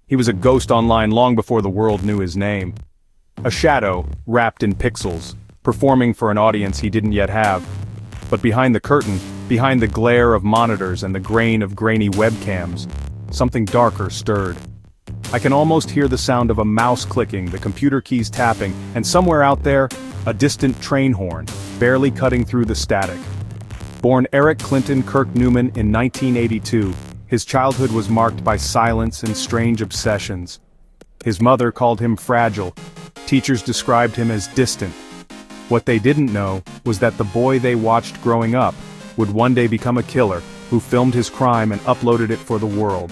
He was a ghost online long before the world knew his name. A shadow, wrapped in pixels, performing for an audience he didn't yet have. But behind the curtain, behind the glare of monitors and the grain of grainy webcams, something darker stirred. I can almost hear the sound of a mouse clicking, the computer keys tapping, and somewhere out there, a distant train horn, barely cutting through the static. Born Eric Clinton Kirk Newman in 1982, his childhood was marked by silence and strange obsessions. His mother called him fragile. Teachers described him as distant. What they didn't know was that the boy they watched growing up would one day become a killer who filmed his crime and uploaded it for the world.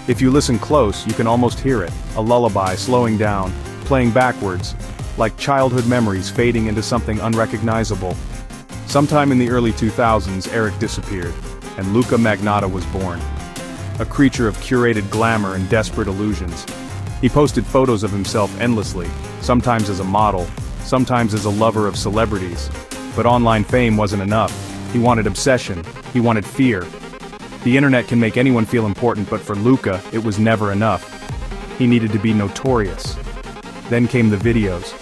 If you listen close, you can almost hear it, a lullaby slowing down, playing backwards, like childhood memories fading into something unrecognizable. Sometime in the early 2000s, Eric disappeared, and Luka Magnotta was born. A creature of curated glamour and desperate illusions. He posted photos of himself endlessly, sometimes as a model, sometimes as a lover of celebrities. But online fame wasn't enough. He wanted obsession, he wanted fear. The internet can make anyone feel important, but for Luka, it was never enough. He needed to be notorious. Then came the videos.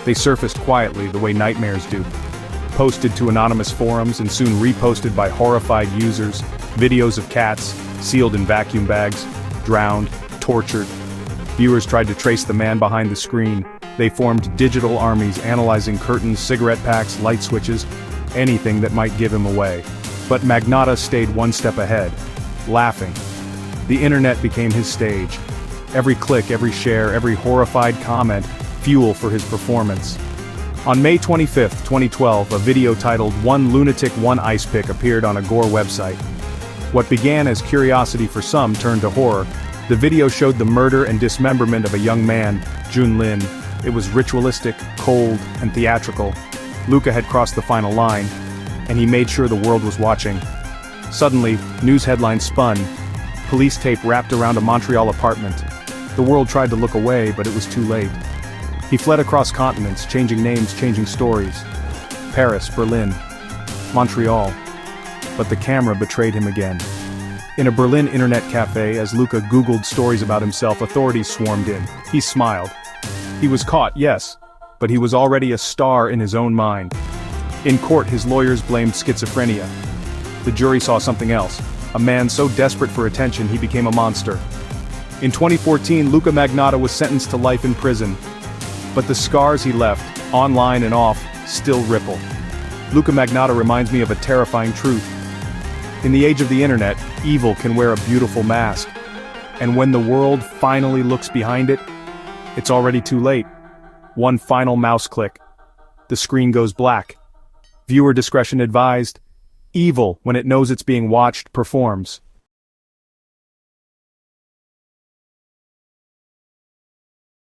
They surfaced quietly, the way nightmares do. Posted to anonymous forums and soon reposted by horrified users, videos of cats, sealed in vacuum bags, drowned, tortured. Viewers tried to trace the man behind the screen. They formed digital armies analyzing curtains, cigarette packs, light switches, anything that might give him away. But Magnotta stayed one step ahead, laughing. The internet became his stage. Every click, every share, every horrified comment, fuel for his performance. On May 25, 2012, a video titled "One Lunatic, One Ice Pick" appeared on a Gore website. What began as curiosity for some turned to horror. The video showed the murder and dismemberment of a young man, Jun Lin. It was ritualistic, cold, and theatrical. Luka had crossed the final line, and he made sure the world was watching. Suddenly, news headlines spun. Police tape wrapped around a Montreal apartment. The world tried to look away, but it was too late. He fled across continents, changing names, changing stories. Paris, Berlin, Montreal. But the camera betrayed him again. In a Berlin internet cafe, as Luka Googled stories about himself, authorities swarmed in. He smiled. He was caught, yes, but he was already a star in his own mind. In court, his lawyers blamed schizophrenia. The jury saw something else. A man so desperate for attention he became a monster. In 2014, Luka Magnotta was sentenced to life in prison. But the scars he left, online and off, still ripple. Luka Magnotta reminds me of a terrifying truth. In the age of the internet, evil can wear a beautiful mask. And when the world finally looks behind it, it's already too late. One final mouse click. The screen goes black. Viewer discretion advised. Evil, when it knows it's being watched, performs.